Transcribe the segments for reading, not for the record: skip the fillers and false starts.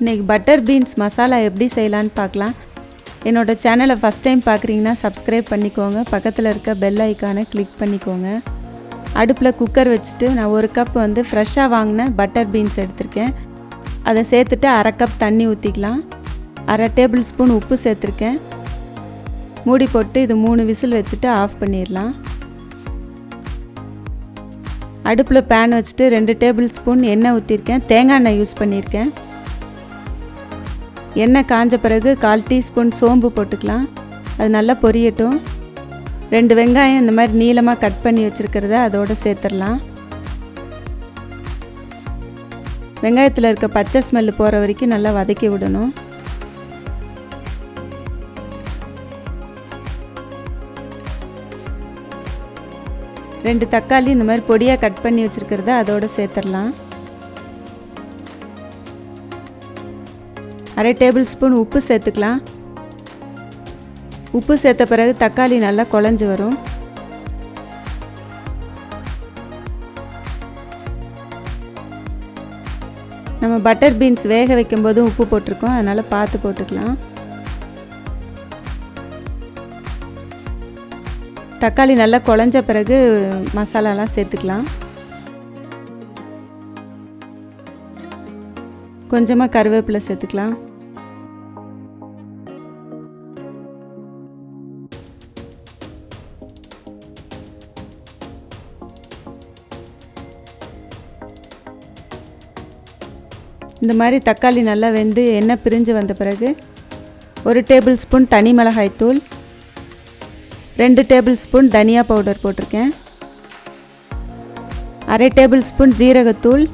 இன்றைக்கி butter beans masala எப்படி செய்யலான்னு பார்க்கலாம். என்னோடய சேனலை ஃபஸ்ட் டைம் பார்க்குறீங்கன்னா சப்ஸ்கிரைப் பண்ணிக்கோங்க. பக்கத்தில் இருக்க பெல் ஐக்கானை கிளிக் பண்ணிக்கோங்க. அடுப்பில் குக்கர் வச்சுட்டு நான் 1 கப் ஃப்ரெஷ்ஷாக வாங்கின பட்டர் பீன்ஸ் எடுத்திருக்கேன். அதை சேர்த்துட்டு 1/2 கப் தண்ணி ஊற்றிக்கலாம். 1/2 டேபிள் ஸ்பூன் உப்பு சேர்த்துருக்கேன். மூடி போட்டு இது 3 விசில் வச்சுட்டு ஆஃப் பண்ணிடலாம். அடுப்பில் பேன் வச்சுட்டு 2 டேபிள் ஸ்பூன் எண்ணெய் ஊற்றிருக்கேன். தேங்காய் எண்ணெய் யூஸ் பண்ணியிருக்கேன். எண்ணெய் காஞ்ச பிறகு 1/4 டீஸ்பூன் சோம்பு போட்டுக்கலாம். அது நல்லா பொரியட்டும். 2 வெங்காயம் இந்த மாதிரி நீளமாக கட் பண்ணி வச்சுருக்கிறத அதோடு சேர்த்துடலாம். வெங்காயத்தில் இருக்க பச்சை ஸ்மெல்லு போகிற வரைக்கும் நல்லா வதக்கி விடணும். ரெண்டு தக்காளி இந்த மாதிரி பொடியாக கட் பண்ணி வச்சுருக்கிறத அதோடு சேர்த்துடலாம். 1/2 டேபிள் ஸ்பூன் உப்பு சேர்த்துக்கலாம். உப்பு சேர்த்த பிறகு தக்காளி நல்லா குழஞ்சி வரும். நம்ம பட்டர் பீன்ஸ் வேக வைக்கும்போது உப்பு போட்டிருக்கோம், அதனால் பார்த்து போட்டுக்கலாம். தக்காளி நல்லா குழஞ்ச பிறகு மசாலாலாம் சேர்த்துக்கலாம். கொஞ்சமாக கருவேப்பிலை சேர்த்துக்கலாம். இந்த மாதிரி தக்காளி நல்லா வெந்து எண்ணெய் பிரிஞ்சு வந்த பிறகு 1 டேபிள் ஸ்பூன் தனி மிளகாய் தூள், 2 டேபிள் ஸ்பூன் தனியா பவுடர் போட்டிருக்கேன். 1/2 டேபிள் ஸ்பூன் ஜீரகத்தூள்,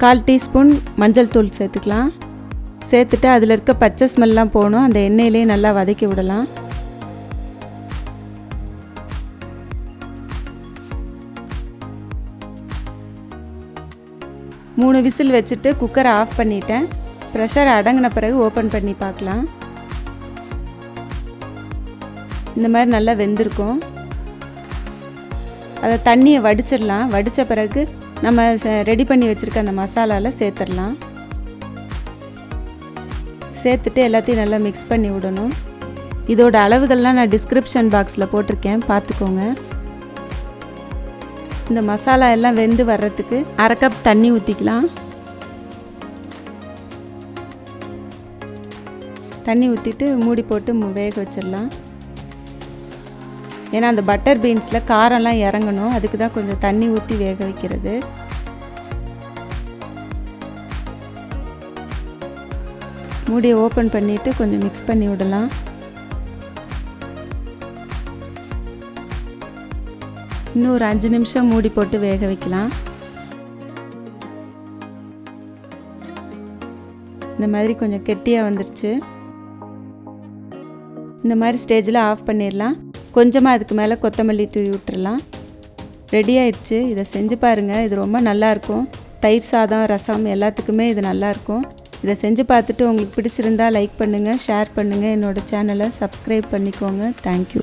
1/4 டீஸ்பூன் மஞ்சள் தூள் சேர்த்துக்கலாம். சேர்த்துட்டு அதில் இருக்க பச்சை ஸ்மெல்லாம் போகணும். அந்த எண்ணெயிலே நல்லா வதக்கி விடலாம். மூணு விசில் வச்சுட்டு குக்கரை ஆஃப் பண்ணிட்டேன். ப்ரெஷர் அடங்கின பிறகு ஓப்பன் பண்ணி பார்க்கலாம். இந்த மாதிரி நல்லா வெந்திருக்கும். அதை தண்ணியை வடிச்சிடலாம். வடித்த பிறகு நம்ம ரெடி பண்ணி வச்சுருக்க அந்த மசாலாவில் சேர்த்துடலாம். சேர்த்துட்டு எல்லாத்தையும் நல்லா மிக்ஸ் பண்ணி விடணும். இதோட அளவுகள்லாம் நான் டிஸ்கிரிப்ஷன் பாக்ஸில் போட்டிருக்கேன், பார்த்துக்கோங்க. இந்த மசாலா எல்லாம் வெந்து வர்றதுக்கு 1/2 கப் தண்ணி ஊற்றிக்கலாம். தண்ணி ஊற்றிட்டு மூடி போட்டு வேக வச்சிடலாம். ஏன்னா அந்த பட்டர் பீன்ஸில் காரம்லாம் இறங்கணும், அதுக்கு தான் கொஞ்சம் தண்ணி ஊற்றி வேக வைக்கிறது. மூடியை ஓப்பன் பண்ணிவிட்டு கொஞ்சம் மிக்ஸ் பண்ணி விடலாம். இன்னும் ஒரு 5 நிமிஷம் மூடி போட்டு வேக வைக்கலாம். இந்த மாதிரி கொஞ்சம் கெட்டியாக வந்துடுச்சு. இந்த மாதிரி ஸ்டேஜில் ஆஃப் பண்ணிடலாம். கொஞ்சமாக அதுக்கு மேலே கொத்தமல்லி தூவி விட்டுறலாம். ரெடி ஆயிடுச்சு. இதை செஞ்சு பாருங்கள். இது ரொம்ப நல்லாயிருக்கும். தயிர் சாதம், ரசம் எல்லாத்துக்குமே இது நல்லாயிருக்கும். இதை செஞ்சு பார்த்துட்டு உங்களுக்கு பிடிச்சிருந்தா லைக் பண்ணுங்கள், ஷேர் பண்ணுங்கள். என்னோடய சேனலை சப்ஸ்கிரைப் பண்ணிக்கோங்க. தேங்க்யூ.